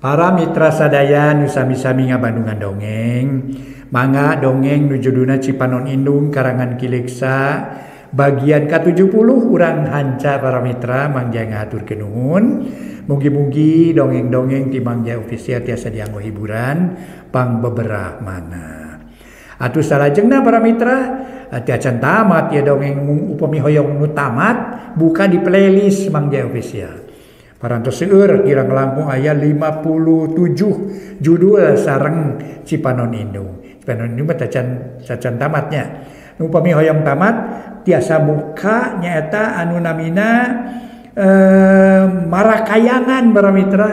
Para mitra sadaya nu sami-sami ngabandungan dongeng, mangga dongeng nu judulna Cipanon Indung karangan Kileksa bagian ke-70 urang hanca para mitra mangga ngaturkeun nuhun. Mugi-mugi dongeng-dongeng ti Mangja Official tiasa dianggo hiburan pang beberapa mana. Atuh salajengna para mitra, tiacan tamat ya dongeng upami hoyong nu tamat buka di playlist Mangja Official. Parantos seueur kirang langkung aya 57 judul sareng Cipanon Indung. Cipanon Indung mah tacan tamatnya. Nu upami hoyong tamat tiasa buka nyaeta anu namina Marakayangan para mitra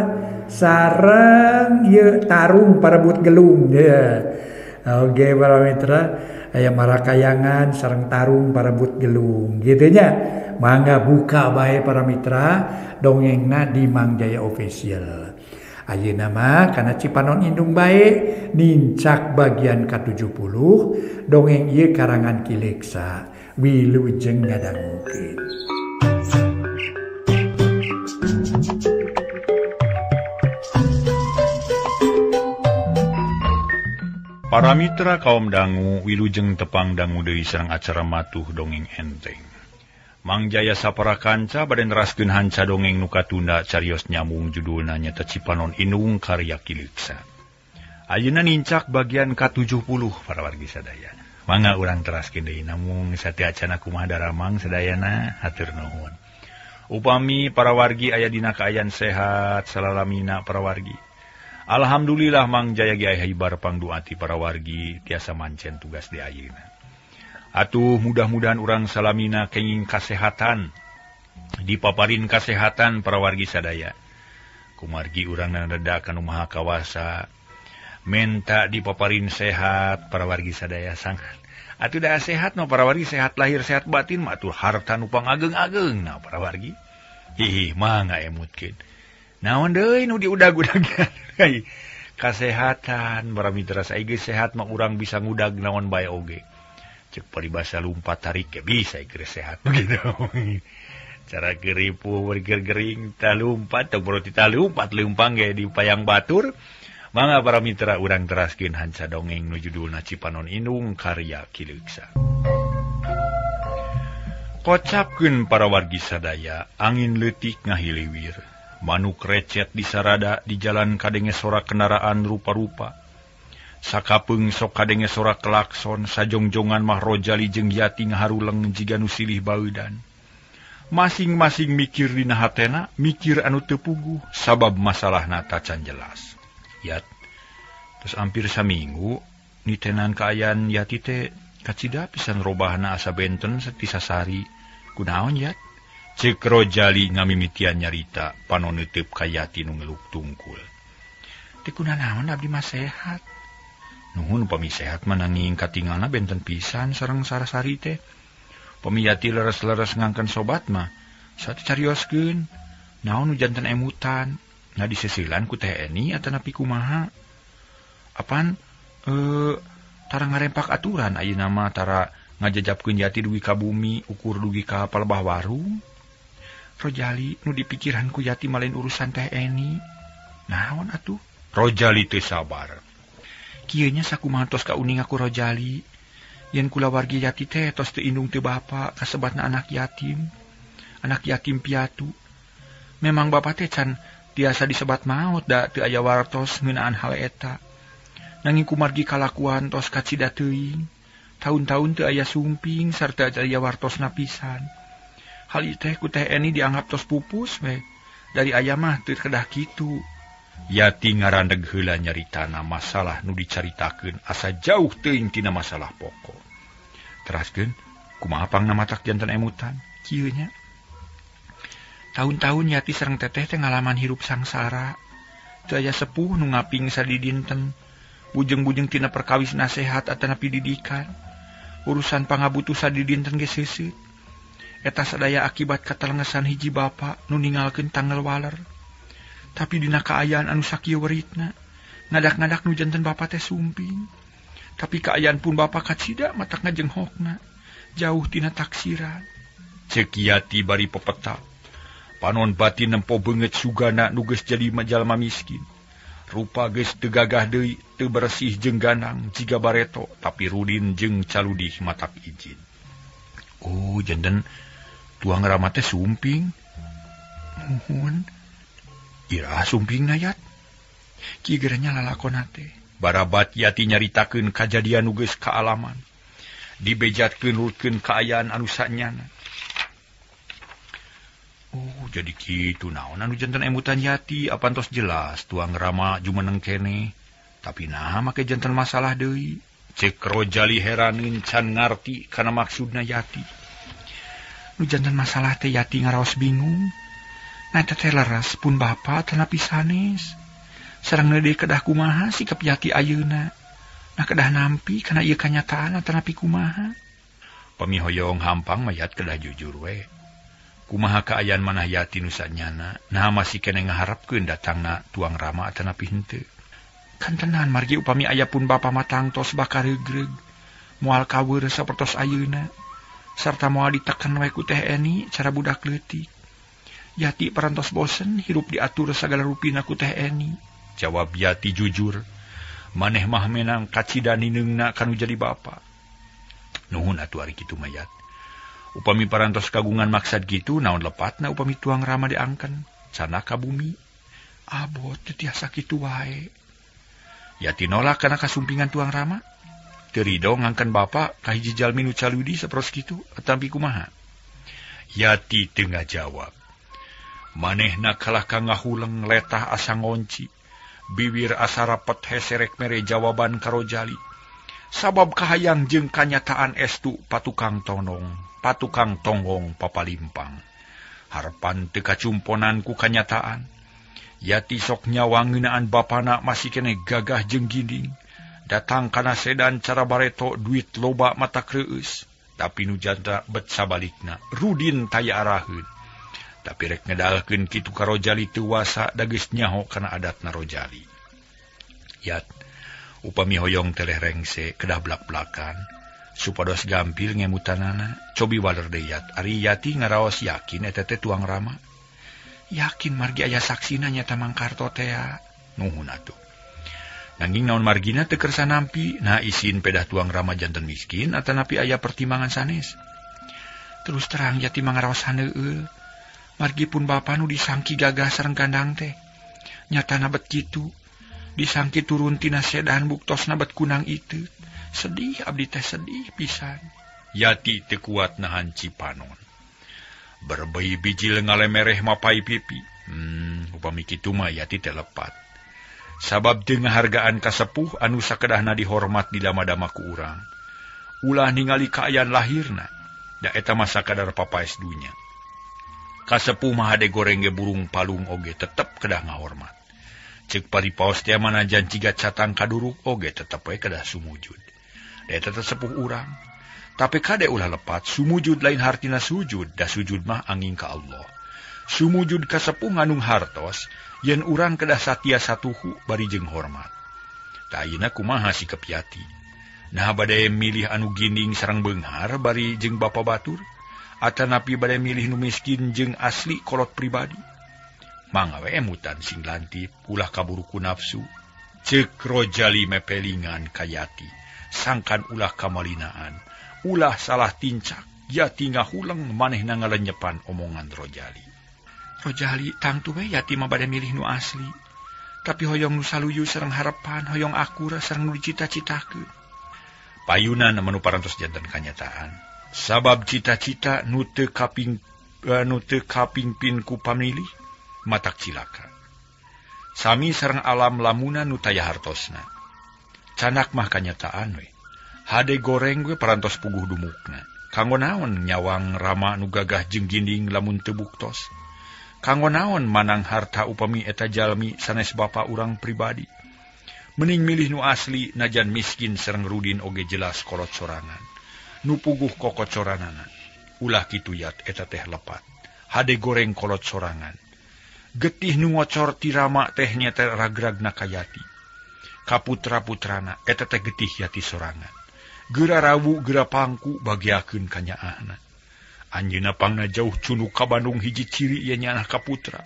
sareng ieu tarung parebut gelung ya. Oke para mitra aya Marakayangan sareng tarung parebut gelung gitu nya. Mangga buka bae para mitra dongengna di Mangjaya Official. Ayeuna mah kana Cipanon Indung bae nincak bagian ke-70 dongeng ieu karangan Kileksa wilujeng ngadangukeun. Para mitra kaum dangu wilujeng tepang dangu deui sareng acara matuh dongeng enteng. Mangjaya saparakanca bade neraskeun hanca dongeng nu katunda carios nyambung judulna nyaeta Cipanon Indung karya Kileksa. Ayeuna nincak bagian ke-70 para wargi sadaya. Mangga urang teraskeun deui namung sateacana kumaha daramang sadayana hatur nuhun. Upami para wargi aya dina kaayaan sehat salalamina para wargi. Alhamdulillah Mangjaya ge aya hibar pangduati para wargi tiasa mancen tugas di ayeuna. Atuh mudah-mudahan urang salamina kenging kasehatan, dipaparin kasehatan para wargi sadaya. Kumargi urang nada kanu maha kawasa, menta dipaparin sehat para wargi sadaya sangat. Atuh da sehat no para wargi sehat lahir sehat batin mah atuh harta nu pangageng-ageng na para wargi. Hihi mangga emutkeun. Naon deui nu diudag-udagan. Kasehatan para mitra saige sehat mah urang bisa ngudag naon bae oge. Cek paribasa lumpat tarik ya bisa ikir sehat begitu. Cara geripu berger-gering talumpat atau berarti talumpat leumpang ge di payang batur. Mangga para mitra urang teraskeun hanca dongeng nu judulna Cipanon Indung karya Kileksa. Kocapkeun para wargi sadaya angin leutik ngahiliwir. Manuk recet di sarada di jalan kadenge sora kendaraan rupa-rupa. Sakapeung sok kadenge sora klakson sajongjongan mah Rojali jeung Yati ngaharuleng jiga nu silih baeudan. Masing-masing mikir dina hatena, mikir anu teu puguh sabab masalahna tacan jelas. Yat, terus hampir saminggu nitenan kaayaan Yati teh kacida pisan robahna asa benten ti sasari. Kunaon Yat? Ceuk Rojali ngamimitian nyarita panoneuteub ka Yati nu ngeluk tungkul. Teh kunaon abdi mah sehat. Nuhun upami sehat mananging katingalna benten pisan sareng sarasari teh. Upami Yati leres-leres ngangken sobat mah satu carioskeun naon nu janten emutan. Na disesilan ku Teh Eni atanapi kumaha. Apan tara ngarempak aturan ayeuna mah tara ngajajabkeun Yati dugi ka bumi ukur dugi ka palebah warung. Rojali nu dipikiran ku Yati mah lain urusan Teh Eni. Naon atuh? Rojali teu sabar. Kieu nya sakumaha tos kauning aku Rojali. Yen kula wargi Yati teh tos teu indung teu bapa kasebatna anak yatim. Anak yatim piatu. Memang bapa teh can tiasa disebat maot da teu aya wartos ngeunaan hal eta. Nanging kumargi kalakuan tos kacida teuing. Taun-taun teu aya sumping sarta aya wartosna pisan. Hal ieu teh ku Teh Eni dianggap tos pupus we. Dari aya mah teu kedah kitu. Yati ngarandeg heula nyaritana masalah nu dicaritakeun asa jauh teuing tina masalah pokok. Teraskeun kumaha pangna matak janten emutan? Kieu nya. Tahun-tahun Yati sareng teteh teh ngalaman hirup sangsara. Teu aya sepuh nu ngaping sadidinten. Bujeng-bujeng tina perkawis nasehat atanapi didikan. Urusan pangabutuh sadidinten ge seuseut. Eta sadaya akibat katalengesan hiji bapa nu ninggalkeun tanggal waler. Tapi dina kaayaan anu sakieu weritna, ngadak-ngadak nu janten bapa teh sumping. Tapi kaayaan pun bapa kacida matak ngajenghokna, jauh tina taksiran. Ceuk Yati bari pepeta. Panon batin nempo beungeut sugana nu geus jadi jalma miskin. rupa geus teu gagah deui, teu bersih jeung ganang jiga bareto, tapi Rudin jeung Caludih matak izin. Oh, janten tuang rama teh sumping. Nuhun. Ira sumping nayat. Ki gerenya lalakonna teh. Barabat Yati nyaritakeun kajadian nu geus kaalaman. Dibejatkeun rutkeun kaayaan anu sanyana. Oh, jadi kitu naon anu janten emutan Yati apantos jelas tuang rama jumeneng kene. Tapi naha make janten masalah deui. Cek Rojali heranin can ngarti kana maksudna Yati. Nu janten masalah teh Yati ngaraos bingung. Nah teh leres pun bapa tanapi sanes. Sareng nede kedah kumaha sikap Yati ayeuna. Nah kedah nampi kana ieu kanyataan tanapi kumaha. Pamihoyong hampang mayat kedah jujur we. Kumaha kaayaan manah Yati nu sanyana, nah masih kene ngaharepkeun datangna tuang rama tanapi henteu. Kan tenan margi upami aya pun bapa matangtos bakal regreg. Moal kaweur sapertos ayeuna. Sarta moal diteken we ku Teh Eni cara budak leutik. Yati parantos bosen hirup diatur sagala rupina ku Teh Eni. Jawab Yati jujur. Maneh mah menang kacidanineungna kanu jadi bapa. Nuhun atuh ari kitu mayat. Upami parantos kagungan maksad gitu naon lepatna upami tuang rama diangken sana ka bumi. Abot teu tiasa kitu wae. Yati nolak kana kasumpingan tuang rama. Teu ridho ngangken bapa ka hiji jalmi nu Caludih saperos kitu atapi kumaha. Yati teu ngajawab. Manehna kalah ka ngahuleng letah asa ngonci. Bibir asa rapet heserek mere jawaban ka Rojali. Sabab kahayang jeung kanyataan estu patukang tonggong papalimpang. Harapan teu kacumponan ku kanyataan. Yati sok nyawang ngeunaan bapana masih kene gagah jeung ginding. Datang kana sedan cara bareto duit loba mata kreueus. Tapi nu janda bet sabalikna Rudin taya araheun. Tapi rek ngedalkeun kitu ka Rojali teu wasa da geus nyaho kana adatna Rojali. Yat, upami hoyong teleh rengse kedah blak-blakan, supados gampil ngemutanana, cobi waler deui Yat. Ari Yati ngaraos yakin eta teh tuang rama. Yakin margi aya saksina nya Tamang Karto teh. Nuhun atuh. Nanging naon margina teu kersa nampi, nah isin pedah tuang rama janten miskin atanapi aya pertimbangan sanes. Terus terang Yati mangaraos haneueul. Margi pun bapa nu disangki gagah sareng kandang teh. Nyatana bet kitu. Disangki turun tina sedan buktosna bet kunang itu. Sedih abdi teh sedih pisan. Yati teu kuat nahan cipanon. Berbei biji ngalemereh mapai pipi. Upami kitu mah Yati teh lepat. Sabab teu ngahargaan kasepuh anu sakedahna dihormat di dama-dama ku urang. Ulah ningali kaayaan lahirna. Da eta mah sakadar papaes dunya. Kasepuh mah hade goreng ge burung palung oge tetep kedah ngahormat. Ceuk paripaos teh manajan ciga catang kaduruk oge tetep we kedah sumujud. Eta teh sepuh urang. Tapi kade ulah lepat sumujud lain hartina sujud, da sujud mah angin ka Allah. Sumujud ka sepuh nganung hartos, yen urang kedah satia satuhu bari jeung hormat. Da ayeuna kumaha sikep Yati? Nah bade milih anu ginding sareng beunghar bari jeung bapa batur? Atanapi bade milih nu miskin jeung asli kolot pribadi. Mangga we emutan sing lantip ulah kaburu ku nafsu. Ceuk Rojali mepelingan ka Yati. Sangkan ulah kamalinaan. Ulah salah tincak. Yati ngahuleng manehna ngalenyepan omongan Rojali. Rojali tangtu we Yati mah bade milih nu asli. Tapi hoyong nu saluyu sareng harepan, hoyong akura sareng nu dicita-citakeun. Payunan manu parantos janten kanyataan. Sabab cita-cita nu teu kapingpin ku pamilih matak cilaka. Sami sareng alam lamunan nu taya hartosna. Canak mah kanyataan we. Hade goreng we parantos puguh dumukna. Kanggo naon nyawang rama nu gagah jeung ginding lamun teu buktos? Kanggo naon manang harta upami eta jalmi sanes bapa urang pribadi? Mending milih nu asli najan miskin sareng Rudin oge jelas kolot sorangan. Nu puguh kokot soranana. Ulah kitu Yat eta teh lepat. Hade goreng kolot sorangan. Getih nu ngocor ti rama teh nya teh ragragna ka Yati. Ka putra-putrana eta teh getih Yati sorangan. Geura rawu geura pangku bagiakeun ka nyaahna. Anjeunna pangna jauh cunuk ka Bandung hiji ciri ieu nyaah ka putra.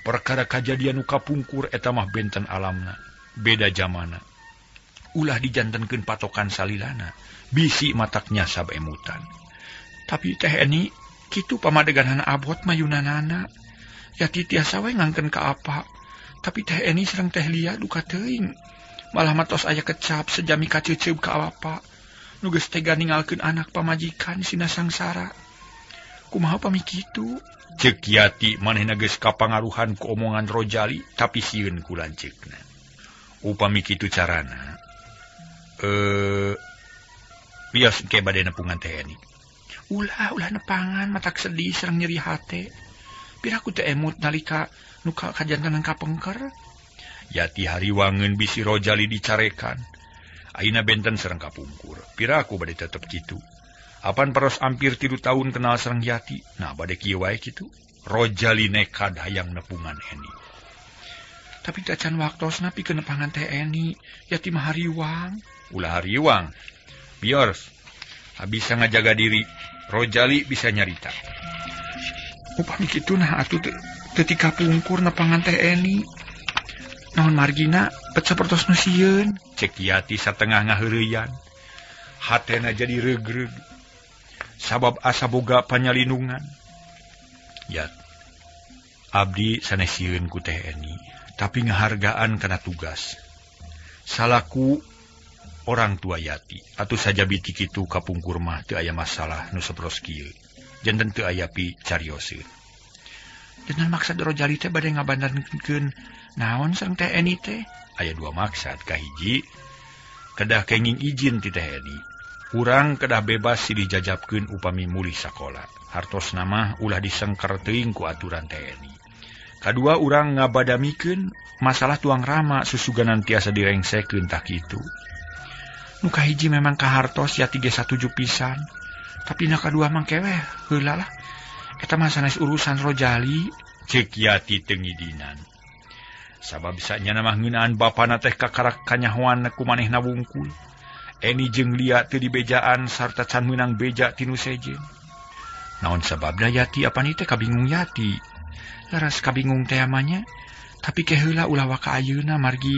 Perkara kajadian nu kapungkur eta mah benten alamna, beda zamana. Ulah dijantenkeun patokan salilana, bisi mataknya sabemutan. Tapi teh Eni, kitu pamadeganana abot mayunanana. Yati tiasa we ngangkeun ka apa. Tapi teh Eni sareng teh Lia duka teuing. Malah matos aya kecap sejami kaceuceub ka apa. Nu geus tega ninggalkeun anak pamajikan sina sangsara. Kumaha pami kitu? Ceuk Yati manehna geus kapangaruhan ku omongan Rojali, tapi sieun ku lanceukna. Upami kitu carana, bios ke bade nepungan teh Eni. Ulah nepangan matak sedih sareng nyeri hate. Piraku teh emut nalika nu kajantenan kapengker. Yati hariwangeun bisi Rojali dicarekan. Aina benten sareng kapungkur. Piraku bade tetep kitu. Apan paros hampir 3 tahun kenal sareng Yati. Nah bade kieu wae kitu. Rojali nekad hayang nepungan Eni. Tapi tacan waktosna pikeun nepangan teh Eni. Yati mah hariwang. Ulah hariwang. Biors. Bisa ngajaga diri. Rojali bisa nyarita. Upami kitu nah atuh teu kapungkur nepangan teh Eni. Naon margina bet sapertos nu sieun. Cek Yati satengah ngaheureuyan. Hatena jadi regreg. Sabab asa boga panyalindungan. Ya, abdi sanes sieun ku teh Eni, tapi ngahargaan kana tugas. Salaku orang tua Yati, atuh saja biti kitu kapungkur mah teu aya masalah nu saperos kieu. Janten teu aya pi carioseun. Dengan maksud Rojali teh bade ngabandankeun naon sareng teh Eni teh? Aya 2 maksud, kahiji kedah kenging izin ti teh Eni. Urang kedah bebas silih jajabkeun upami mulih sakola. Hartosna mah ulah disengker teuing ku aturan teh Eni. Kadua urang ngabadamikeun masalah tuang rama susuganan tiasa direngsekeun tah kitu. Nu kahiji memang kahartos Yati ge satuju pisan. Tapi na kadua mah keweh heula lah. Eta mah sanes urusan Rojali, ceuk Yati teu ngidinan. Sabab sanyana mah ngeunaan bapana teh kakarak kanyahoan ku manehna wungkul. Eni jeung Lia teu dibejaan sarta can meunang beja tinu sejen. Naon sababna Yati apani teh kabingung Yati. Laras kabingung teh amanya, tapi ke heula ulah waka ayeuna margi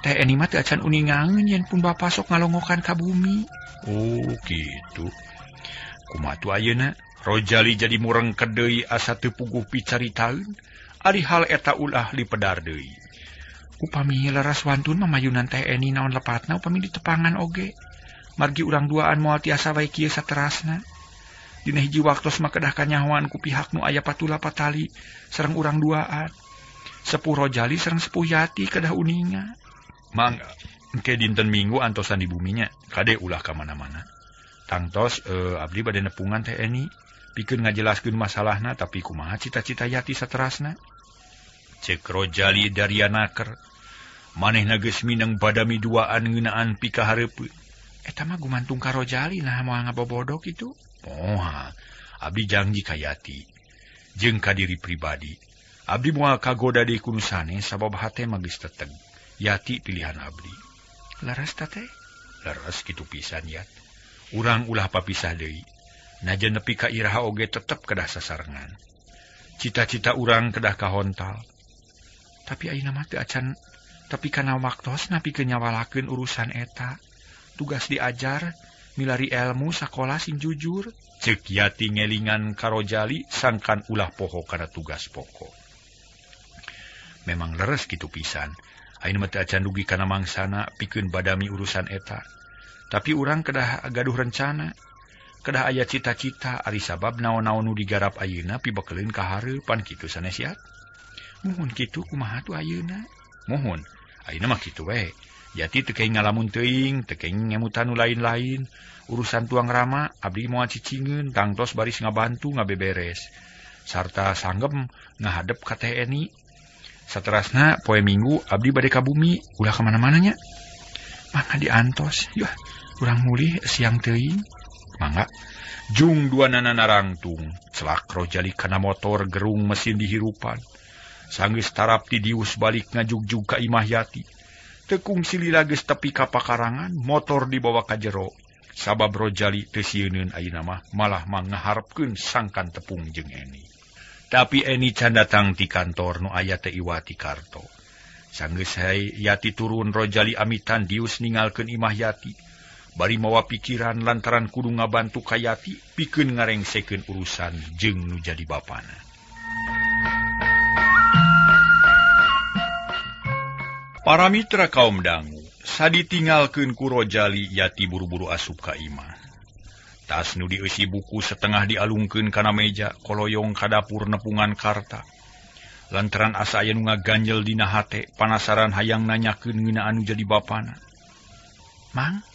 teh Eni mah teu acan uningangeun yen pun bapa sok ngalongokan ka bumi. Oh kitu. Kumaha tu ayeuna Rojali jadi murengked deui asa teu puguh picaritaeun. Ari hal eta ulah dipedar deui. Upami leras wantun mamayunan teh Eni naon lepatna upami ditepangan oge. Margi urang duaan moal tiasa wae kieu saterasna. Dina hiji waktos mah kedah kanyahoan ku pihak nu aya patula patali sareng urang duaan. Sepuh Rojali sareng sepuh Yati kedah uninga. Mangga engke dinten Minggu antosan di buminya, kade ulah ka mana-mana. Tangtos abdi bade nepungan teh Eni pikeun ngajelaskeun masalahna tapi kumaha cita-cita Yati saterasna. Cek Rojali Daryanaker, manehna geus mineng badami duaan ngeunaan pika hareupeun. Eta mah gumantung ka Rojali nah moal ngabobodok itu. Moha, abdi janji ka Yati. Jeung ka diri pribadi, abdi moal kagoda deui ku nu sanes sabab hate mah geus teteg. Yati pilihan abdi. Laras teh? Laras kitu pisan Yat. Urang ulah papisah deui. Najan nepi ka iraha oge tetep kedah sasarengan. Cita-cita urang kedah kahontal. Tapi ayeuna mah teu acan tapi kana waktosna pikeun nyawalakeun urusan eta. Tugas diajar milari ilmu sakola sing jujur. Ceuk Yati ngelingan ka Rojali sangkan ulah poho kana tugas pokok. Memang leres kitu pisan. Ayeuna mah teu acan dugi kana mangsana pikeun badami urusan eta. Tapi urang kedah gaduh rencana. Kedah aya cita-cita ari sabab naon-naon nu digarap ayeuna pibekeleun ka hareupan kitu sanes Yat. Muhun kitu kumaha tu ayeuna? Muhun, ayeuna mah kitu we. Yati teu kenging ngalamun teuing, teu kenging ngemutan nu lain-lain. Urusan tuang rama abdi moal cicingeun tangtos baris ngabantu ngabeberes. Sarta sanggem ngahadep ka teh Eni. Saterasna poe Minggu abdi bade ka bumi, ulah ka mana-mana nya. Mangga diantos. Yah, urang mulih siang teuing. Mangga. Jung duanana narangtung, celak Rojali kana motor gerung mesin dihirupan. Sanggeus tarap ti dius balik ngajugjug ka imah Yati. Tekung silila geus tepi ka pakarangan, motor dibawa ka jero. Sabab Rojali teu sieuneun ayeuna mah malah mangaharepkeun sangkan tepung jeung Eni. Tapi Eni can datang ti kantor nu aya teh Iwati Karto. Sanggeus hae Yati turun Rojali amitan dius ningalkeun imah Yati. Bari mawa pikiran lantaran kudu ngabantu ka Yati pikeun ngarengsekeun urusan jeung nu jadi bapana. Para mitra kaum dangu, saditinggalkeun ku Rojali Yati buru-buru asup ka imah. Tas nu dieusi buku setengah dialungkeun kana meja, koloyong ka dapur nepungan karta. Lantaran asa aya nu ngaganjel dina hate, panasaran hayang nanyakeun ngeunaan nu jadi bapana. Mang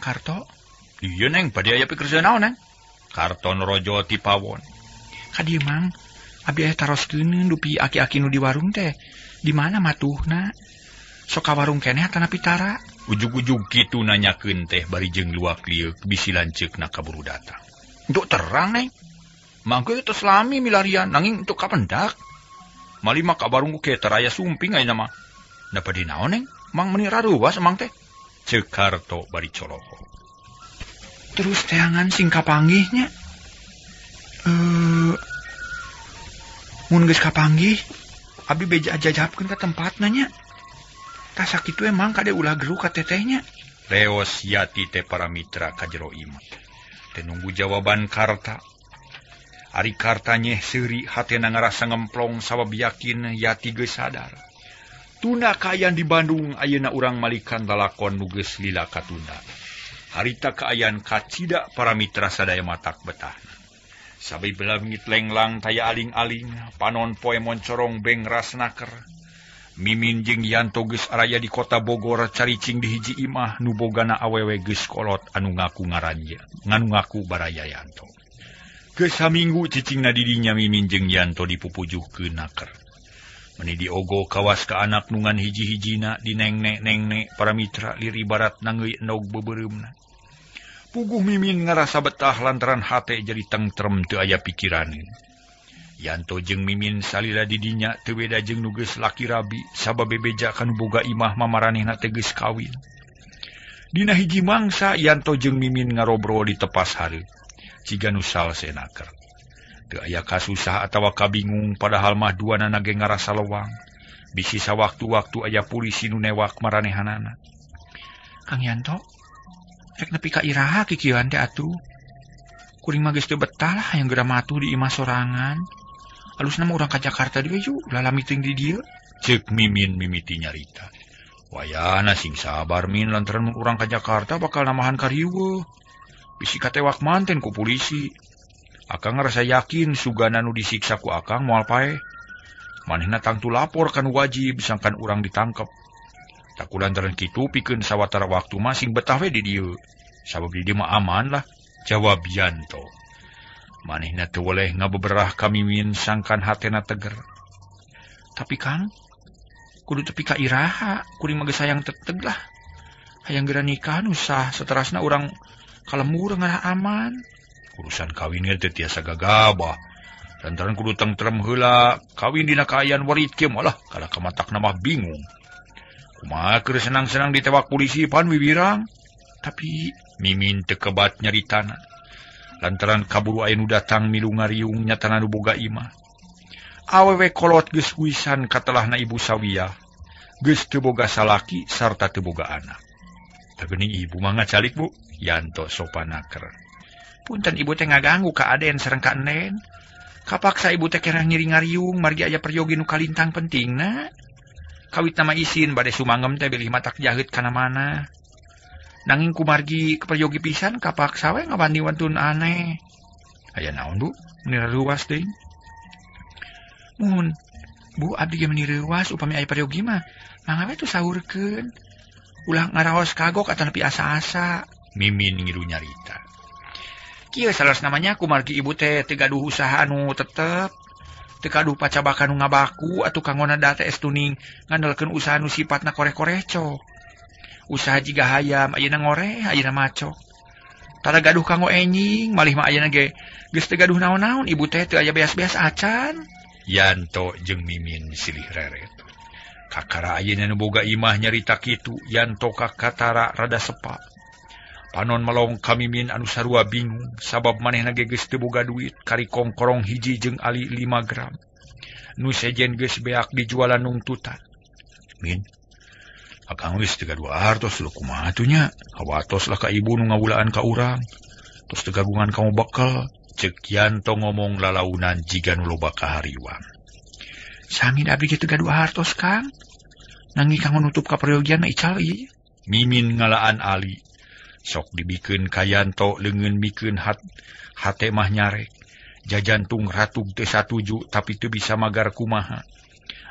Karto? Ieu Neng, padi aya pikeun naon Neng? Karton rojo ti pawon. Ka dieu Mang, abi aya taroskeun dupi aki-aki nu di warung teh. Di mana matuhna? Sok ka warung keneh atana pitara? Ujug-ujug kitu nanyakeun teh bari jeung luak liuk bisi lanceukna kaburu datang. Untuk terang Neng. Mangke tos lami milarian nanging untuk kapendak. Mali mah ka warung ke teraya sumping ayeuna mah. Da padi naon Neng? Mang meuni raruwas mang teh. Ceuk Karto bari coloko. Terus teangan sing kapanggihnya. Mun geus kapanggih, abi beja jajapkeun ka tempatna nya. Tak sakitu emang kade ulah geru ka tetehnya. Leos Yati teh para mitra ka jero imah. Teh nunggu jawaban Karta. Ari Karta nyeh seuri hatena ngarasa ngemplong sabab yakin Yati geus sadar. Tunda kaayaan di Bandung ayeuna urang malikan lalakon nu geus lila katunda. Harita kaayaan kacida para mitra sadaya matak betahna. Sabei belangit lenglang taya aling-aling, panon poe moncorong beng rasnaker. Mimin jeung Yanto geus araya di kota Bogor caricing di hiji imah nu bogana awewe geus kolot anu ngaku ngaranja, nganu ngaku baraya Yanto. Geus saminggu cicingna di dinya Mimin jeung Yanto dipupujuhkeun naker. Meni diogo kawas ka anak nungan hiji-hijina di nengnek para mitra lir ibarat nangeui endog beubeuremna. Puguh Mimin ngarasa betah lantaran hate jadi tentrem teu aya pikiraneun. Yanto jeung Mimin salila di dinya teu beda jeung nu geus laki rabi sabab bebeja kanu boga imah mamaranehna teh geus kawin. Dina hiji mangsa Yanto jeung Mimin ngarobro di tepas hareup ciga nu salsenaker. Teu aya kasusah atawa kabingung padahal mah duana ge ngarasa lewang. Bisi sawaktu-waktu aya polisi nu newak maranehanana. Kang Yanto, rek nepi ka iraha kikieuan teh atuh. Kuring mah geus teu betah lah hayang geura matuh di imah sorangan. Alusna mah urang ka Jakarta deui ju, lala miting di dieu. Ceuk Mimin mimiti nyarita. Wayana sing sabar Min lantaran urang ka Jakarta bakal namahan ka riweuh. Bisi katewak manten ku polisi. Akang ngarasa yakin sugana nu disiksa ku akang moal paeh. Manehna tangtu lapor kan wajib sangkan urang ditangkep. Taku lantaran kitu pikeun sawatara waktu mah sing betah we di dieu. Sabab di dieu mah aman lah, jawab Yanto. Manehna teu boleh ngabeberah ka Mimin sangkan hatena teger. Tapi Kang, kudu tepi ka iraha, kuring mah geus hayang teteg lah. Hayang geura nikah nu sah, saterasna urang kalemur ngana aman. Urusan kawin teh tiasa gagabah. Lantaran kudu tentrem heula, kawin dina kaayaan warit kieu malah kada kamatakna mah bingung. Kumaha keur senang-senang ditewak polisi pan wibirang. Tapi Mimin teu kebat nyaritana. Lantaran kaburu aya nu datang milu ngariung nyatana nu boga imah. Awewe kolot geus wisan katelahna ibu sawiyah. Geus teu boga salaki sarta teu boga anak. Geuning ibu mah ngacalik Bu, Yanto sopanaker. Punten ibu teh ngaganggu ka aden sareng ka enen. Kapaksa ibu teh kerah nyiri ngariung margi aya peryogi nu kalintang pentingna. Kawit nama isin bade sumangem teh bilih matak jaheut kana mana. Nanging kumargi keperyogi pisan kapaksa we ngabandi wantun aneh. Aya naon Bu? Menira ruas deui. Mun Bu abdi ge menira ruas upami aya peryogi mah mangga we tuh saurkeun. Ulah ngaraos kagok atan nepi asa-asa. Mimin ngiru nyarita. Kieu salas namanya kumargi ibu teh teu gaduh usaha anu tetep. Teu gaduh pacabakan nu ngabaku atuh kangona da teh estuning ngandelkeun usaha nu sifatna koreh-koreco. Usaha jiga hayam ayeuna ngoreh ayeuna macok. Tara gaduh kanggo enjing malih mah ayeuna ge geus teu gaduh naon-naon ibu teh teu aya beas-beas acan. Yanto jeung Mimin silih reret. Kakara ayeuna nu boga imah nyarita kitu Yanto ka Katara rada sepa. Panon melong kamimin anu sarua bingung sabab manehna geus teu boga duit kari kongkorong hiji jeung ali 5 gram. Nu sejen geus beak dijualan nungtutan. Min, akang geus teu gaduhartos lu kumaha atuh nya? Hawatos lah ka ibu nu ngawulaan ka urang. Tos teu gagungan kamu bekel. Ceuk Yanto ngomong lalaunan jiga nu loba kahariwang. Sami abdi teu gaduhartos Kang. Nanging kang nutup ka peryogian mah ical ieu. Mimin ngalaan Ali. Sok dibikeun ka Yanto leungeun mikeun hate mah nyarek. Jajantung ratug teu satuju tapi teu bisa magar kumaha.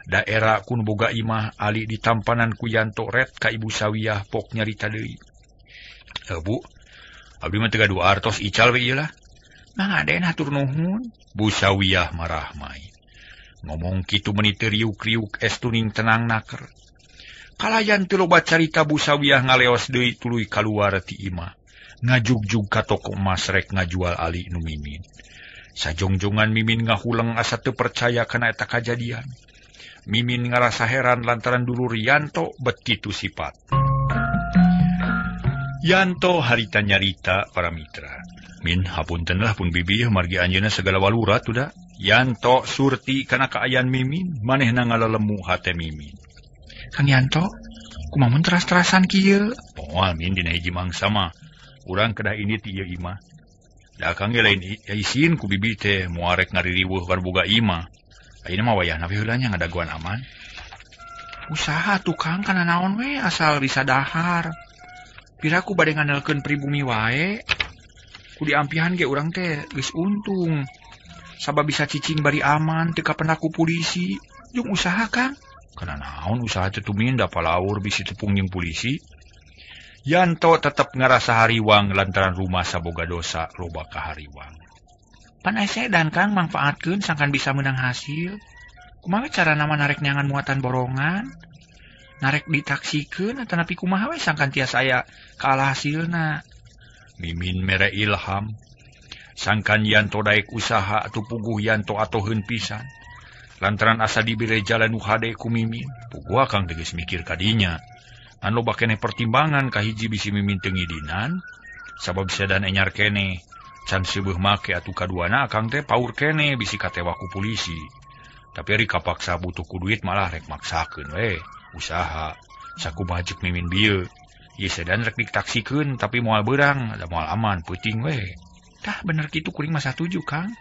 Daerah kun boga imah Ali ditampanan ku Yanto ret ka Ibu Sawiyah pok nyarita deui. Bu, abdi mah teu gaduhartos ical we ieu lah. Mangaden hatur nuhun. Bu Sawiyah marah main. Ngomong kitu meuni teu riuk-riuk estuning tenang naker. Kalayan teu loba carita Bu Sawiyah ngaleos deui tuluy kaluar ti imah. Ngajugjug ka toko emas rek ngajual Ali nu Mimin. Sajongjongan Mimin ngahuleng asa teu percaya kana eta kajadian. Mimin ngarasa heran lantaran dulur Yanto bet kitu sifat. Yanto harita nyarita para mitra. Min hapunten lah pun bibi margi anjeunna segala walurat udah. Yanto surti kana kaayaan Mimin manehna ngalalemu hate Mimin. Kang Yanto, kumaha mun teras-terasan kieu? Moal min dina hiji mangsa mah urang kedah ini ti ieu imah. Da kang ge lain isin ku bibi teh moal rek ngaririweuh kana boga imah. Ayeuna mah wayahna we heula nya ngadaguan aman. Usaha tukang kana naon we asal bisa dahar. Piraku bade ngandelkeun pribumi wae. Ku diampihan ge urang teh geus untung. Sabab bisa cicing bari aman teu kapendak ku polisi. Jeung usaha Kang. Kana naon usaha teh tumin da palaur bisi tepung jeung polisi. Yanto tetep ngarasa hariwang lantaran rumah saboga dosa loba ka hariwang. Pan ese dan Kang mangfaatkeun sangkan bisa menang hasil. Kumaha cara nama narek nyangan muatan borongan? Narek ditaksikeun atanapi kumaha we sangkan tiasa aya kalah hasilna. Mimin mere ilham. Sangkan Yanto daek usaha atuh puguh Yanto atoheun pisan. Lantaran asa dibere jalan nu hade ku Mimin, puguh akang teh geus mikir kadinya. An loba keneh pertimbangan kahiji bisi Mimin teu ngidinan, sabab sedan enyar keneh. Can seueuh make atuh kaduana akang teh paur keneh bisi katewa ku polisi. Tapi ari kapaksa butuh ku duit malah rek maksakeun we, usaha. Sakumaha ceuk Mimin bieu. Ieu sedan rek ditaksikeun tapi moal beurang, da moal aman peuting we. Tah bener kitu kuring mah satuju Kang.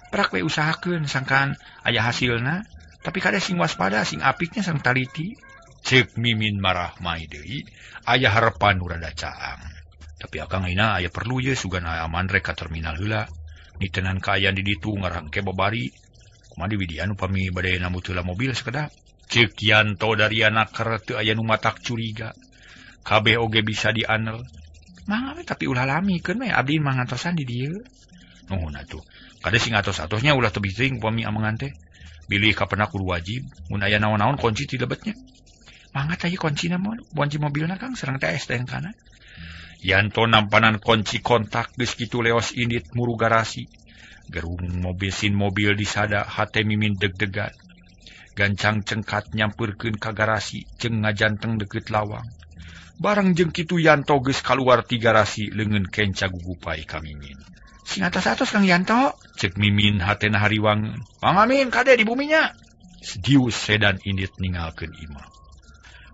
Perak we usahakeun sangkan aya hasilna, tapi kada sing waspada sing apiknya sang taliti. Ceuk Mimin marah mai deui, aya harepan nu rada caang. Tapi akang ayeuna aya perlu ye sugan aman rek ka terminal heula. Nitenan kaayaan di ditu ngarangke babari. Kumaha di widian upami bade namut heula mobil sakedap. Ceuk Yanto dari anak keur teu aya nu matak curiga. Kabeh oge bisa dianel. Mangga we tapi ulah lamikeun we abdi mah ngantosan di dieu. Nuhun atuh. Kada sing atos-atosnya ulah teu bising upami amangan teh. Bilih kapendak kudu wajib mun aya naon-naon kunci ti lebetnya. Mangga teh kuncina mun kunci mobilna Kang sareng teh STNK-na. Yanto nampanan kunci kontak geus kitu leos indit muru garasi. Gerung mobil disada hate Mimin deg-degan. Gancang cengkat nyampeurkeun ka garasi jeung ngajanteng deukeut lawang. Bareng jeung kitu Yanto geus kaluar ti garasi leungeun kenca gugupai ka Mimin. Sing atos-atos Kang Yanto, ceuk Mimin hatena hariwang. Pangamin kade di buminya. Sedius sedan indit ninggalkeun imah.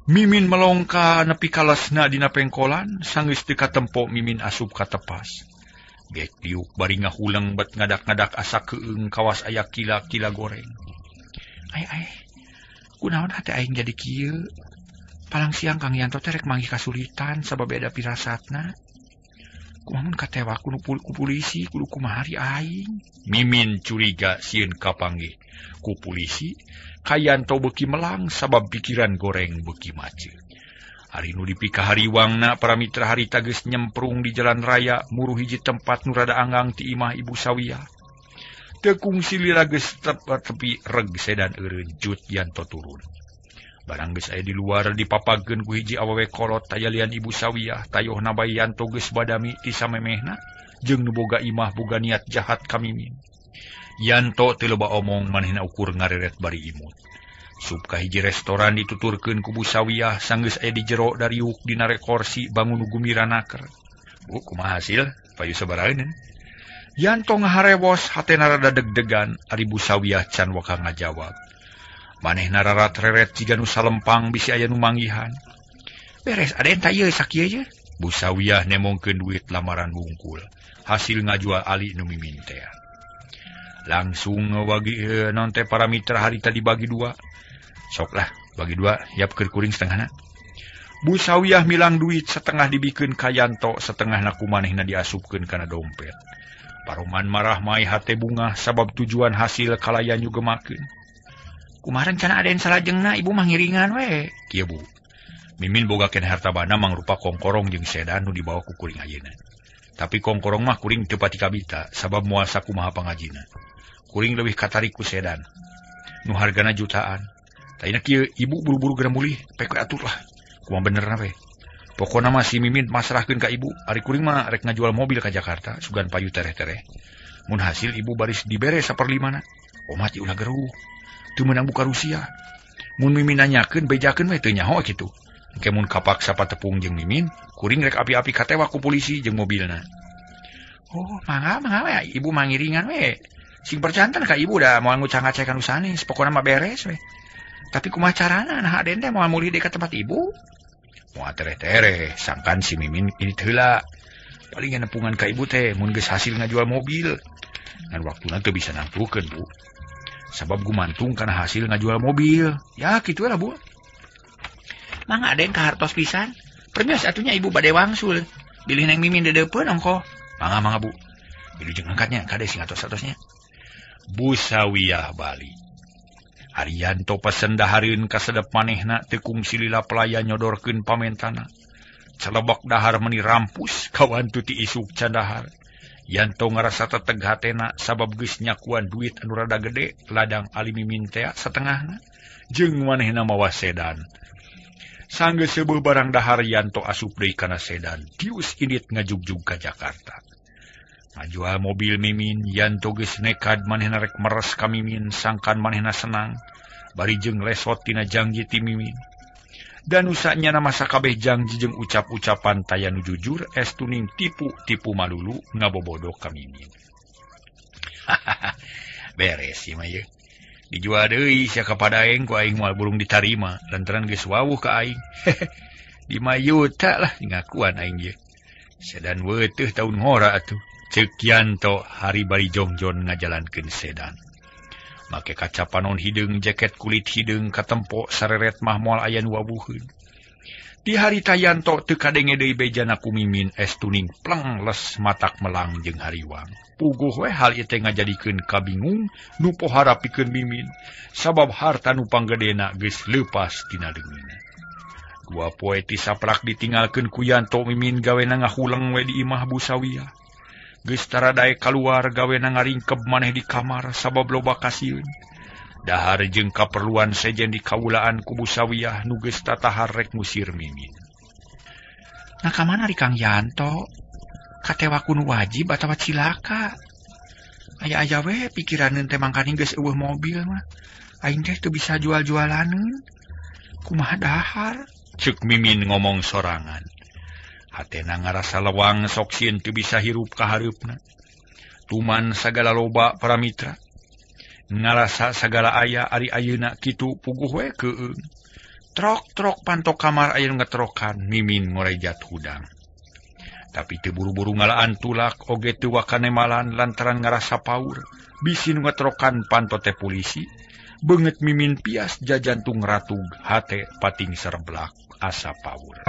Mimin melongka nepi kalesna dina pengkolan, sanggeus teu katempo Mimin asup ka tepas. Gek diuk bari ngahuleng bet ngadak-ngadak asa keung kawas aya kila-kila goreng. Ai, kunaon hate aing jadi kieu? Palang siang Kang Yanto teh rek manggih kasulitan sabab beda pirasatna. Kumaha mun katewa ku polisi kudu kumaha ari aing? Mimin curiga sieun kapanggih ku polisi, ka Yanto beuki melang sabab pikiran goreng beuki macet. Hari nu dipika hariwangna para mitra harita geus nyemprung di jalan raya muruh hiji tempat nu rada anggang ti imah Ibu Sawiyah. Teu kungsi lila geus tepi reg sedan eureun jut Yanto turun. Barang geus aya di luar dipapageun ku hiji awewe kolot tayalian Ibu Sawiyah tayohna bae Yanto geus badami ti samemehna jeung nu boga imah boga niat jahat ka Mimin. Yanto teu loba omong manehna ukur ngareret bari imut. Sup ka hiji restoran dituturkeun ku Bu Sawiyah sanggeus aya di jero dariuk dina rek kursi bangun gumira naker. Kumaha hasil payu sabaraeun. Yanto ngaharewos hatena rada deg-degan ari Bu Sawiyah can waka ngajawab. Manehna rarat reret jiga nu salempang bisi aya nu manggihan. Beres aden ta ieu sakieu je. Bu Sawiyah nemongkeun duit lamaran bungkul. Hasil ngajual ali nu mimin teh. Langsung ngawagi non teh para mitra harita dibagi dua. Sok lah bagi dua yapkeun kuring setengahna. Bu Sawiyah milang duit setengah dibikeun ka Yanto, setengah na kumanehna diasupkeun kana dompet. Paroman marah mai hate bunga sabab tujuan hasil kalayan juga gemakeun. Kumaha rencana aden salajengna ibu mah ngiringan we. Kieu Bu. Mimin boga keneh hartabana mangrupa kongkorong jeung sedan nu dibawa ku kuring ayeuna. Tapi kongkorong mah kuring teu pati kabita sabab moal sakumaha pangajina. Kuring leuwih katarik ku sedan. Nu hargana jutaan. Taina kieu ibu buru-buru geura mulih, pek we atur lah. Kumaha benerna we. Pokona mah si Mimin masrahkeun ka ibu, ari kuring mah rek ngajual mobil ka Jakarta sugan payu tereh-tereh. Mun hasil ibu baris dibere 1/5. Omat ulah geruh. Teu meunang buka Rusia. Mun Mimin nanyakeun bejakeun we teu nyaho kitu. Engke mun kapaksa patepung jeung Mimin, kuring rek api-api katewa ku polisi jeung mobilna. Oh, mangga we ibu mangiringan we. Sing percantan ka ibu da moal ngucang-ngacekan usahanis, pokona mah beres we. Tapi kumaha carana nah aden teh moal mulih dekat tempat ibu? Moal tereh-tereh, sangkan si Mimin ini heula. Paling nepungan ka ibu teh mun geus hasil ngajual mobil. Ngan waktuna teu bisa nangtukeun, Bu. Sabab gumantung kana hasil ngajual mobil. Ya kitu lah, Bu. Mangga aden ka hartos pisan. Permios atunya ibu bade wangsul. Bilih neng Mimin dedeupeun ongko. Mangga Bu. Wilujeng angkatnya kade sing atos-atosnya. Bu Sawiyah bali. Arianto pesen dahareun ka sedep manehna teu kungsi lila pelayan nyodorkeun pamentana. Celebok dahar meni rampus kawan tuti isuk can dahar. Yanto ngarasa teteg hatena sabab geus nyakuan duit anu rada gede ladang ali Mimin teh setengahna jeung manehna mawa sedan. Sanggeus seubeuh barang dahar Yanto asup deui kana sedan tius indit ngajugjug ka Jakarta. Ngajual mobil Mimin, Yanto geus nekad manehna rek meres ka Mimin sangkan manehna senang. Bari jeung lesot tina janji ti Mimin. Dan usahnya nama sakabeh janji jeung ucap-ucapan taya nu jujur estuning tipu-tipu malulu ngabobodo ka Mimin. Beres ieu mah ye. Dijual deui sia ka padaeng ku aing moal burung ditarima lantaran geus wawuh ka aing. 5 juta lah ngakuan aing ye. Sedan weuteuh taun ngora atuh. Ceuk Yanto hari bari jongjon ngajalankeun sedan. Make kaca panon hideung jaket kulit hideung katempo sareret mah moal aya nu wawuheun. Di harita Yanto teu kadenge deui bejana ku Mimin estuning pleng les matak melang jeung hariwang. Puguh we hal ieu teh ngajadikeun kabingung nu pohara pikeun Mimin sabab harta nu panggedena geus leupas tina leungina. 2 poe ti saprak ditinggalkeun ku Yanto Mimin gawena ngahuleng we di imah Bu Sawiyah. Geus taradae kaluar gawena ngaringkeb maneh di kamar sabab loba kasieun. Dahar jeung kaperluan sejen di kawulaan ku Bu Sawiyah nu geus tatahar rek ngusir Mimin. Nah kamana ri Kang Yanto? Katewa kudu wajib atawa cilaka? Aya-aya we pikiraneun teh mangkani geus eueuh mobil mah. Aing teh teu bisa jual-jualaneun. Kumaha dahar? Ceuk Mimin ngomong sorangan. Hatena ngarasa lewang sok sieun teu bisa hirup ka hareupna. Tuman sagala loba para mitra. Ngarasa sagala aya ari ayeuna kitu puguh we keueung. Trok-trok pantok kamar aya ngetrokan Mimin ngorejat hudang. Tapi teu buru-buru ngalaan tulak oge teu wakanemalan lantaran ngarasa paur. Bisi nu ngetrokan panto teh polisi. Beungeut Mimin pias jajantung ratug hate pating serblak asa paur.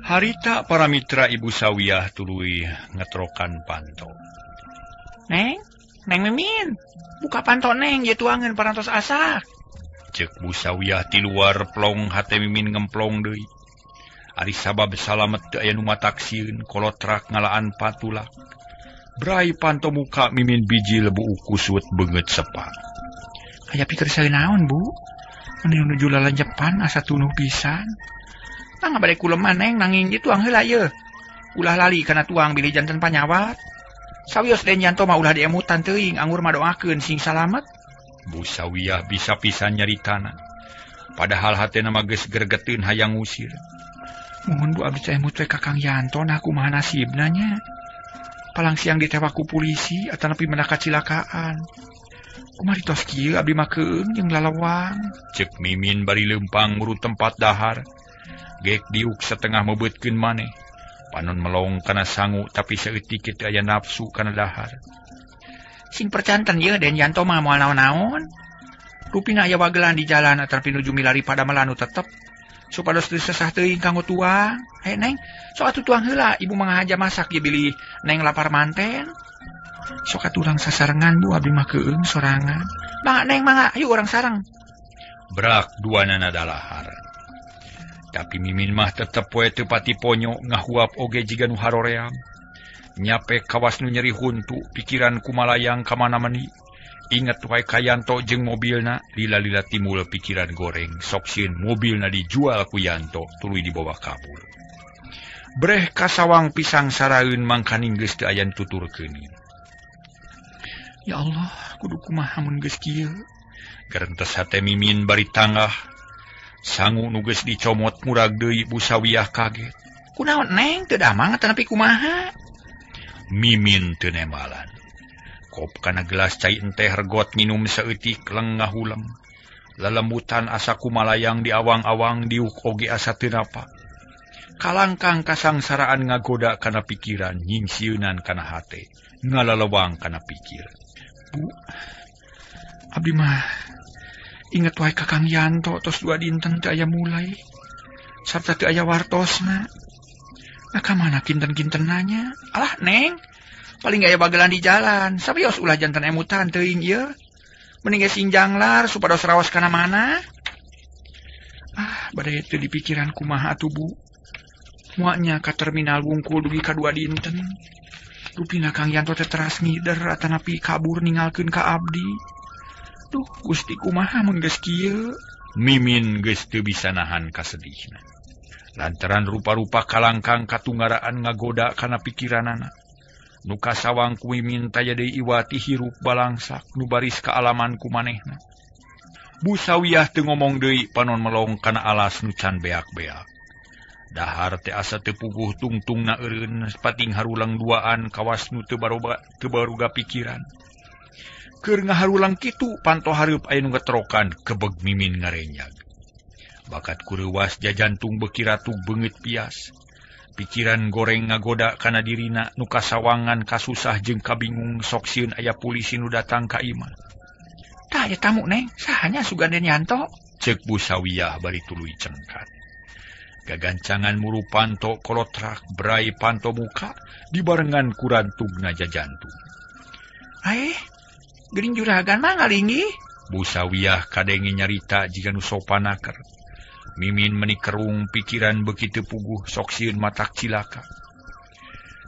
Harita para mitra Ibu Sawiyah tuluy ngetrokan panto. Neng Mimin, buka panto Neng, ye tuangeun parantos asak. Ceuk Bu Sawiyah ti luar plong hate Mimin ngemplong deui. Ari sabab salamet teu aya nu mataksieun kolotrak ngalaan patulak. Brai panto muka Mimin biji lebu ukusut beungeut sepa. Aya pikir sae naon, Bu? Anu nuju lalanjepan asa tunuh pisan. Tangga bade kuleman Neng nanging di tuang heula ye. Ulah lali kana tuang bilih janten panyawat. Sawios den Yanto mah ulah diemutan teuing anggur madoakeun sing salamet. Bu Sawiyah bisa pisan nyaritana. Padahal hatena mah geus gregeteun hayang ngusir. Mohon Bu abdi teh mutwe Kakang Yanto nah kumaha nasibna nya. Palang siang ditewa ku polisi atanapi menaka cilakaan. Kumari tos kieu abdi mah keung jeung lalawang. Cek Mimin bari lempang muru tempat dahar. Gek diuk setengah mebeutkeun maneh. Panon melong kana sangu tapi saeutik teu aya nafsu kana dahar. Sing percanten ye Den Yanto mah moal naon-naon. Rupina aya wagelan di jalan atanapi nuju milari pada melanu tetep. Supados teu sesah teuing kanggo tuang. Neng, sok atuh tuang heula ibu mangahaja masak ye bilih Neng lapar manten. Sok atuh urang sasarengan Bu abdi mah keung sorangan. Mangga Neng mangga, ayo urang sareng. Brak duanana dalahar. Tapi Mimin mah tetep we teu pati ponyo ngahuap oge jiga nu haroream. Nyape kawas nu nyeri huntu pikiran kumalayang ka mana-mani. Inget wae ka Yanto jeung mobilna, lila-lila timbul pikiran goreng, sok sieun mobilna dijual ku Yanto tuluy dibawa kabur. Breh kasawang pisang saraeun mangkaning geus teu aya tuturkeun. Ya Allah, kudu kumaha mun geus kieu. Garentes hate Mimin bari tanggah. Sangu nu geus dicomot murag deui Bu Sawiyah kaget. Kunaon Neng teu damang atanapi kumaha? Mimin teu nemalan. Kop kana gelas cai enteh regot minum saeutik lengah hulem. Lalembutan asa kumalayang di awang-awang diuk oge asa teu napa. Kalangkang kasangsaraan ngagoda kana pikiran nyingsieunan kana hate, ngalalewang kana pikir. Bu, abdi mah inget wae Kakang Yanto tos 2 dinten teu aya mulai. Sarta teu aya wartosna. Nah kamana kinten-kintenanya? Alah Neng, paling gaya bagelan di jalan. Sabios ulah janten emutan teuing ieu. Mending ge sinjanglar supados raos kana mana. Bade teu dipikiran kumaha atuh Bu. Moalnya ka terminal wungkul dugi ka 2 dinten. Rupina Kang Yanto teh teras ngider atanapi kabur ninggalkeun ka abdi. Duh, Gusti kumaha mun geus kieu? Mimin geus teu bisa nahan kasedihna. Lantaran rupa-rupa kalangkang katunggaraan ngagoda kana pikiranana. Nu kasawang ku Mimin taya deui iwati hirup balangsak nu baris kaalaman ku manehna. Bu Sawiyah teu ngomong deui panon melong kana alas nu can beak-beak. Dahar teh asa teu puguh tungtungna eureun pating harulang duaan kawas nu teu baruga pikiran. Keur ngaharulang kitu panto hareup aya nu ngetrokan kebeg Mimin ngarenyag. Bakat kureuwas jajantung beuki ratug beungeut pias. Pikiran goreng ngagoda kana dirina nu kasawangan kasusah jeung kabingung sok sieun aya polisi nu datang ka imah. Tah aya tamu Neng, sahanya sugan Den Yanto? Ceuk Bu Sawiyah bari tuluy cengkat. Gagancangan muru panto kolotrak berai panto muka dibarengan kurantugna jajantung. Geuning juragan mah ngalinggi. Bu Sawiyah kadenge nyarita jiga nu sopanaker. Mimin menikerung pikiran begitu puguh sok sieun matak cilaka.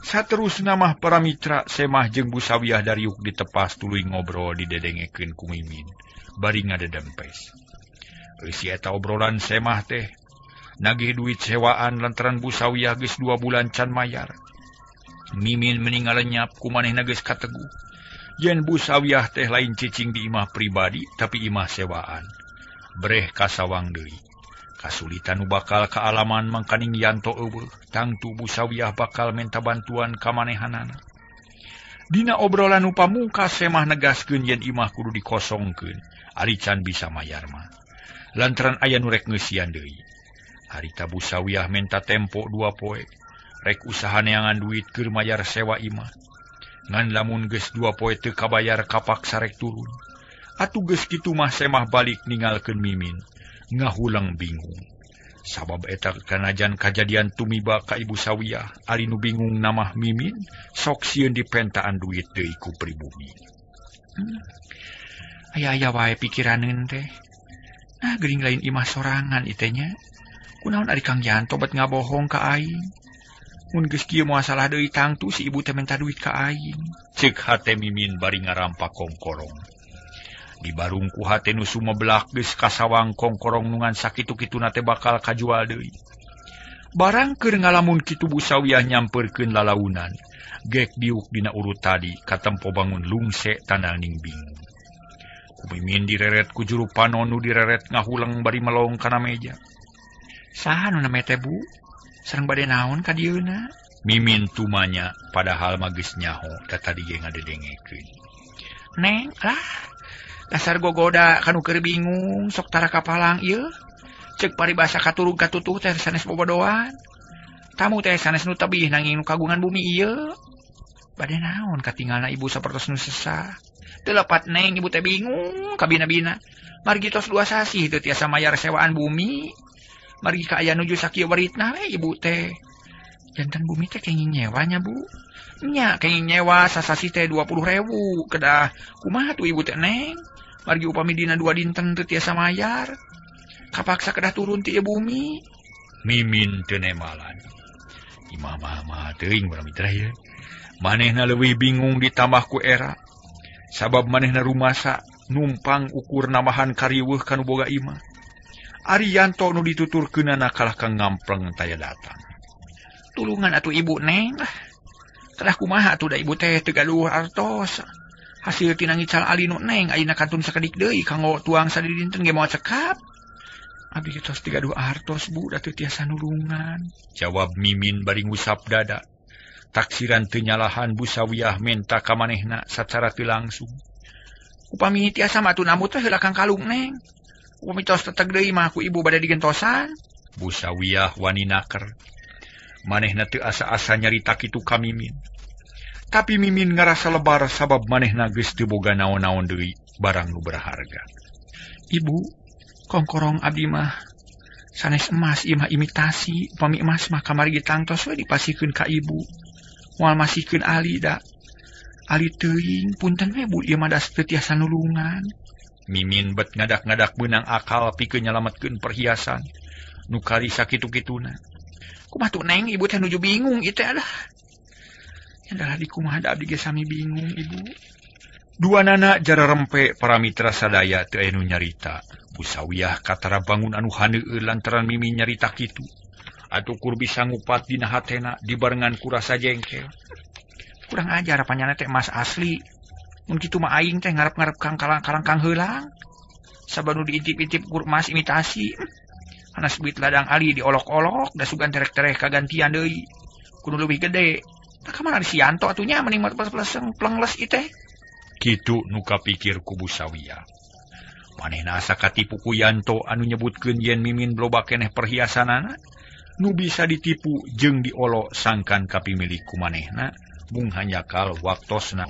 Saterusna mah para mitra semah jeung Bu Sawiyah dariuk ditepas tuluy ngobrol didedengekeun ku Mimin bari ngadedempes. Eusi eta obrolan semah teh nagih duit sewaan lantaran Bu Sawiyah geus 2 bulan can mayar. Mimin meninggal lenyap ku manehna geus kateguh. Yen Bu Sawiyah teh lain cicing di imah pribadi tapi imah sewaan. Breh kasawang deui. Kasulitan nu bakal kaalaman mangkaning Yanto eueuh, tangtu Bu Sawiyah bakal menta bantuan ka manehanana. Dina obrolan nu pamungkas semah negaskeun yen imah kudu dikosongkeun, ari can bisa mayar mah. Lantaran aya nu rek ngeusian deui. Harita Bu Sawiyah menta tempo 2 poe, rek usaha neangan duit keur mayar sewa imah. Ngan lamun geus 2 poe teu kabayar kapaksa rek turun. Atuh geus kitu mah semah balik ninggalkeun Mimin. Ngahulang bingung. Sabab eta kanajan kajadian tumiba ka Ibu Sawiyah, ari nu bingung namah Mimin, sok sieun dipentaan duit deui ku pribumi. Aya-aya wae pikiraneun teh. Nah geuning lain imah sorangan iteh nya. Kunaon ari Kang Yanto bet ngabohong ka aing. Mun geus kieu moal salah deui tangtu si ibu teh minta duit ka aing. Ceuk hate Mimin bari ngarampak kongkorong. Di barung ku hate nu sumebelak geus kasawang kongkorong nungan sakitu-kituna teh bakal kajual deui. Barang keur ngalamun kitu Bu Sawiyah nyampeurkeun lalaunan. Gek diuk dina urut tadi katempo bangun lungse tandang bingung. Ku Mimin direret ku juru panon nu direret ngahulang bari melong kana meja. Saha nu name teh Bu? Sareng bade naon ka dieuna? Mimin tumanya padahal magis nyaho da tadi ge ngadedengekeun. Neng, lah. Dasar gogoda kanu keur bingung sok tara kapalang ieu. Ceuk paribasa katurug katutuh teh sanes bobodoan. Tamu teh sanes nu tebih nanging nu kagungan bumi ieu. Bade naon katinggalna ibu sapertos nu sesah. Teu lepat neng ibu teh bingung kabina-bina. Margi tos 2 sasi teu tiasa mayar sewaan bumi. Margi ka aya nuju sakieu beritna we ibu teh. Janten bumi teh kenging nyewanya, Bu. Nya kenging nyewa sasasi teh 20.000. Kedah kumaha tuh ibu teh neng? Margi upami dina 2 dinten teu tiasa mayar. Kapaksa kedah turun ti bumi. Mimin teu nemalan. Imah mah teuing urang mitra ye. Manehna leuwih bingung ditambah ku era. Sabab manehna rumasa numpang ukur namahan kariweuh kanu boga imah. Arianto nu dituturkeunana kalah ka ngampleng taya datang. Tulungan atuh ibu neng lah. Kedah kumaha atuh da ibu teh teu gaduh artos. Hasil tina ngical ali nu neng ayeuna kantun sakedik deui kanggo tuang sadidinten ge moal cekap. Abi tos teu gaduh artos Bu, da teu tiasa nulungan. Jawab Mimin bari ngusap dada. Taksiran teu nyalahan Bu Sawiyah menta ka manehna sacara teu langsung. Upami tiasa mah atuh namu teh heula kang kalung neng. Upami tos teteg deui mah ku ibu bade digentosan. Bu Sawiyah wani naker. Manehna teu asa-asa nyarita kitu ka Mimin. Tapi Mimin ngarasa lebar sabab manehna geus teu boga naon-naon deui barang nu berharga. Ibu, kongkorong abdi mah sanes emas ieu mah imitasi. Upami emas mah kamargi tangtos we dipasikeun ka ibu. Moal masikeun ali da. Ali teuing punten we Bu, ieu mah das teu tiasa nulungan. Mimin bet ngadak-ngadak beunang akal pikeun nyalametkeun perhiasan nu kari sakitu-kituna. Kumaha tuh neng ibu teh nuju bingung ieu teh alah. Adalah di kumaha da abdi ge sami bingung ibu. Duanana jara rempe para mitra sadaya teu aya nu nyarita. Bu Sawiyah katara bangun anu haneueul lantaran Mimin nyarita kitu. Atukur bisa ngupat dina hatena dibarengan ku rasa jengkel. Kurang ajar apanyana teh emas asli. Mun kitu mah aing teh ngarep-ngarep kang kang heulang. Sabanu diintip-intip kur emas imitasi. Anas duit ladang ali diolok-olok da sugan terek-terek kagantian deui. Kudu leuwih gede. Tah kamana si Yanto atunya mending mah plengles ieu teh. Kitu nu kapikir ku Bu Sawiyah. Manehna asa katipu ku Yanto anu nyebutkeun yen Mimin loba keneh perhiasanana nu bisa ditipu jeung diolo sangkan kapimilik ku manehna mung hanyakal waktosna.